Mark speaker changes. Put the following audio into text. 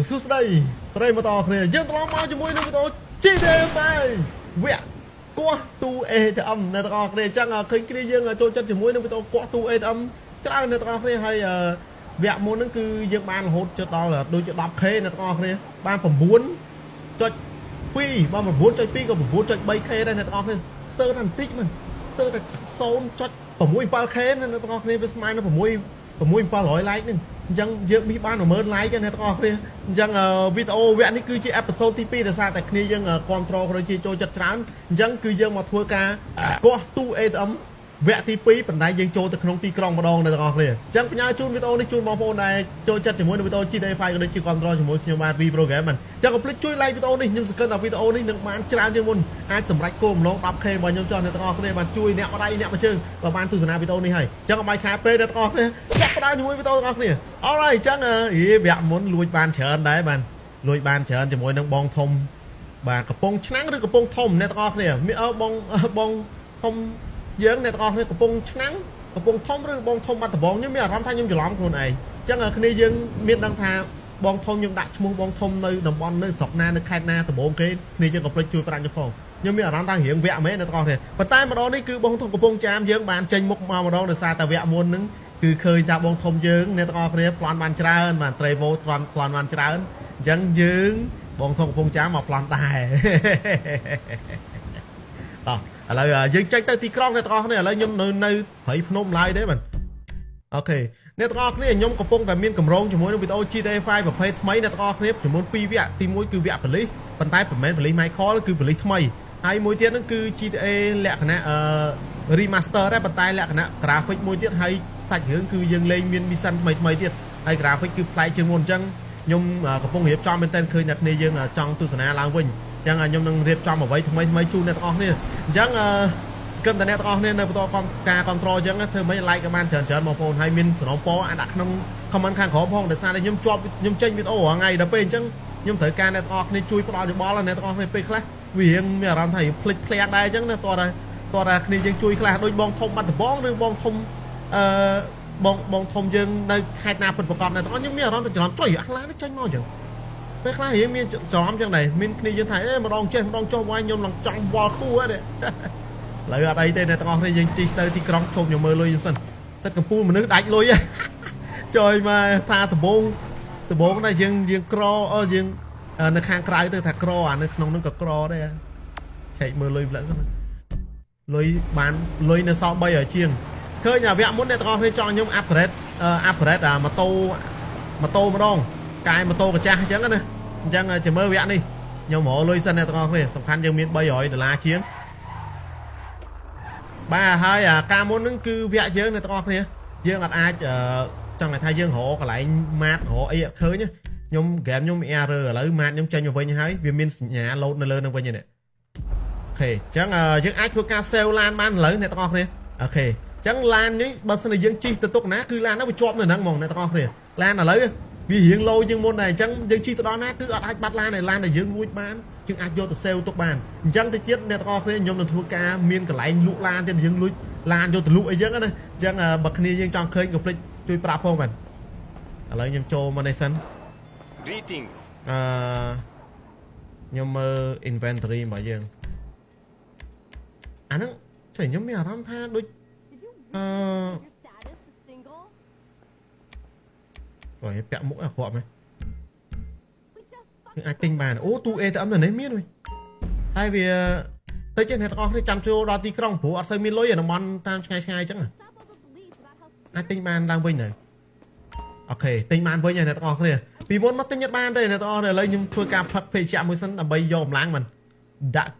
Speaker 1: សួស្តីប្រិយមិត្តអរគ្នាយើងត្រឡប់មកជាមួយនឹងវីដេអូ GTA 5 វគ្គគោះទូ ATM អ្នកទាំងអស់គ្នាអញ្ចឹងឃើញគ្នាយើងចូលចិត្តជាមួយនឹងវីដេអូគោះទូ ATM ច្រើនអ្នកទាំងអស់គ្នាហើយវគ្គមុនហ្នឹងគឺយើងបានរហូតជិតដល់ដូចជា 10k អ្នកទាំងអស់គ្នាបាន9.2 បើ 9.2 ក៏ 9.3k ដែរអ្នកទាំងអស់គ្នាស្ទើរតែបន្តិចមិនស្ទើរតែ 0.67k អ្នកទាំងអស់គ្នាវាស្មើនឹង6,700 like ហ្នឹងអញ្ចឹងយើងប៊ីបាន 10000 like អ្នកទាំងអស់គ្នាអញ្ចឹងវីដេអូវគ្គនេះគឺជាអេពីសូតទី2ដោយសារតែគ្នាយើងគ្រប់ត្រូលគ្នាជាចូលចិត្តច្រើនអញ្ចឹងគឺយើងមកធ្វើការកោះទូ ATM វគ្គទី2ប៉ុន្តែយើងចូលទៅក្នុងទីក្រុងម្ដងអ្នកទាំងអស់គ្នាអញ្ចឹងផ្ញើជូនវីដេអូនេះជូនបងប្អូនដែលចូលចិត្តជាមួយនឹងវីដេអូ GTA 5ក៏ដូចជាគ្រប់ត្រូលជាមួយខ្ញុំបាទ V Program ហ្នឹងអញ្ចឹងកុំភ្លេចជួយ like វីដេអូនេះខ្ញុំសង្ឃឹមថាវីដេអូនេះនឹងបានច្រើនជាងមុនអាចសម្រេចគោលបំណង 10k របស់ខ្ញុំចោះអ្នកទាំងអស់គ្នាបានជួយអ្នកម្ដាយអ្នកមួយជើងបើបានទស្សនាវីដេអូនេះហើយអញ្ចឹងកុំឲ្យខាតពេលអ្នកទាំងអស់គ្នាចាប់ផ្ដើមជាមួយវីដេអូទាំងអស់គ្នា alright អញ្ចឹងវគ្គមុនលួចបានច្រើនដែរបានលួចបានច្រើនជាមួយនឹងបងធំបាទកំពង់ឆ្នាំងឬកំពង់ធំអ្នកទាំងអស់គ្នាបងធំយើងអ្នកទាំងអស់គ្នាកំពង់ឆ្នាំងកំពង់ធំឬបងធំបាត់ដំបងខ្ញុំមានអារម្មណ៍ថាខ្ញុំច្រឡំខ្លួនឯងអញ្ចឹងគ្នាយើងមានដឹងថាបងធំខ្ញុំដាក់ឈ្មោះបងធំនៅតំបន់នៅស្រុកណានៅខេត្តណាដំបងគេគ្នាយើងកុំភ្លេចជួយប្រាក់ខ្ញុំផងខ្ញុំមានអារម្មណ៍ថារៀងវគ្គមែនអ្នកទាំងអស់គ្នាប៉ុន្តែម្ដងនេះគឺបងធំកំពង់ចាមយើងបានចេញមុខមកម្ដងដោយសារតែវគ្គមុនហ្នឹងគឺឃើញថាបងធំយើងអ្នកទាំងអស់គ្នាប្លន់បានច្រើនបាន travel ប្លន់បានច្រើនអញ្ចឹងយើងបងធំកំពង់ចាមមកប្លន់ដែរតោះឥឡូវយើងចេញទៅទីក្រុងអ្នកទាំងអស់គ្នាឥឡូវខ្ញុំនៅព្រៃភ្នំឡើយទេបាទអូខេអ្នកទាំងអស់គ្នាខ្ញុំកំពុងតែមានកម្រងជាមួយនឹងវីដេអូ GTA 5 ប្រភេទថ្មីអ្នកទាំងអស់គ្នាចំនួន2វគ្គទី1គឺវគ្គប៉ូលីសប៉ុន្តែមិនមែនប៉ូលីស Michael គឺប៉ូលីសថ្មីហើយមួយទៀតហ្នឹងគឺ GTA លក្ខណៈ remaster ដែរប៉ុន្តែលក្ខណៈ graphic មួយទៀតហើយសាច់រឿងគឺយើងលេងមាន mission ថ្មីទៀតហើយ graphic គឺប្លែកជាងមុនអញ្ចឹងខ្ញុំកំពុងរៀបចំមែនតើឃើញអ្នកគ្នាយើងចង់ទស្សនាឡើងវិញអញ្ចឹងខ្ញុំនឹងរៀបចំអ្វីថ្មីជូនអ្នកទាំងអស់គ្នាអញ្ចឹងគិតតែអ្នកទាំងអស់គ្នានៅបន្តការគ្រប់គ្រងអញ្ចឹងធ្វើមិន like ក៏បានច្រើនបងប្អូនហើយមានសំណពរអាចដាក់ក្នុង comment ខាងក្រោមផងដោយសារតែខ្ញុំចេញវីដេអូរាល់ថ្ងៃដល់ពេលអញ្ចឹងខ្ញុំត្រូវការអ្នកទាំងអស់គ្នាជួយផ្ដល់យោបល់អ្នកទាំងអស់គ្នាពេលខ្លះវារៀងមានអារម្មណ៍ថាភ្លេចភ្លាក់ដែរអញ្ចឹងណាតោះតែគ្នាយើងជួយខ្លះដូចបងធំបាត់ដំបងឬបងធំបងធំយើងនៅខេត្តណាពិតប្រកបអ្នកទាំងអស់ខ្ញុំមានអារម្មណ៍ថាច្រឡំចុយអាខ្លានេះចេញមកអញ្ចឹងពេលខ្លះរៀងមានច្រឡំអញ្ចឹងដែរមានគ្នាយើងថាម្ដងចេះម្ដងចុះវាយខ្ញុំឡើងចង់វល់ខ្ពស់ហ្នឹងឡើយអត់អីទេអ្នកទាំងអស់គ្នាយើងជិះទៅទីក្រុងជុំខ្ញុំមើលលុយខ្ញុំសិនសិតកំពូលមនុស្សដាច់លុយចុយមកថាដំបងដែរយើងក្រយើងនៅខាងក្រៅទៅថាក្រអានៅក្នុងហ្នឹងក៏ក្រដែរឆែកមើលលុយផ្លែសិនលុយបានលុយនៅសល់300ជាងឃើញអាវគ្គមុនអ្នកទាំងអស់គ្នាចង់ខ្ញុំ upgrade ម៉ូតូម្ដងកាយម៉ូតូកាចាស់អញ្ចឹងណាអញ្ចឹងចាំមើលវគ្គនេះខ្ញុំរកលុយសិនអ្នកទាំងអស់គ្នាសំខាន់យើងមាន$300ជាងបាទហើយការមុនហ្នឹងគឺវគ្គយើងអ្នកទាំងអស់គ្នាយើងអត់អាចចង់ថាយើងរកកន្លែងម៉ាតរកអីអត់ឃើញខ្ញុំហ្គេមខ្ញុំ error ឥឡូវម៉ាតខ្ញុំចេញមកវិញហើយវាមានសញ្ញា load នៅលើនឹងវិញនេះអូខេអញ្ចឹងយើងអាចធ្វើការ save LAN បានឥឡូវអ្នកទាំងអស់គ្នាអូខេអញ្ចឹង LAN នេះបើសិនជាយើងជិះទៅទុកណាគឺ LAN ហ្នឹងវាជាប់នៅហ្នឹងហ្មងអ្នកទាំងអស់គ្នា LAN ឥឡូវវារៀង low ជាងមុនដែរអញ្ចឹងយើងជិះទៅដល់ណាគឺអត់អាចបាត់ LAN ដែលយើងលួចបានយើងអាចយកទៅ save ទុកបានអញ្ចឹងទៅទៀតអ្នកទាំងអស់គ្នាខ្ញុំនឹងធ្វើការមានកន្លែងលក់ LAN ទៀតយើងលួច LAN យកទៅលក់អីចឹងណាអញ្ចឹងបើគ្នាយើងចង់ឃើញកុំភ្លេចជួយប្រាប់ផងបាទឥឡូវខ្ញុំចូលមកនេះសិន
Speaker 2: Greetings
Speaker 1: ខ្ញុំមើល inventory របស់យើងអាហ្នឹងចុះខ្ញុំមានអារម្មណ៍ថាដូចអូយពាក់មុខអាក្រក់មែនយើងអាចទិញបានអូទូ ATM នៅនេះមានវិញតែវាតិចអ្នកទាំងអស់គ្នាចាំចូលដល់ទីក្រុងព្រោះអត់សូវមានលុយតំបន់តាមឆ្ងាយអញ្ចឹងអាចទិញបានឡើងវិញទៅអូខេទិញបានវិញហើយអ្នកទាំងអស់គ្នាពីមុនមកទិញអត់បានទេអ្នកទាំងអស់គ្នាឥឡូវខ្ញុំធ្វើការផឹកភេសជ្ជៈមួយសិនដើម្បីយកកម្លាំងមិនដាក់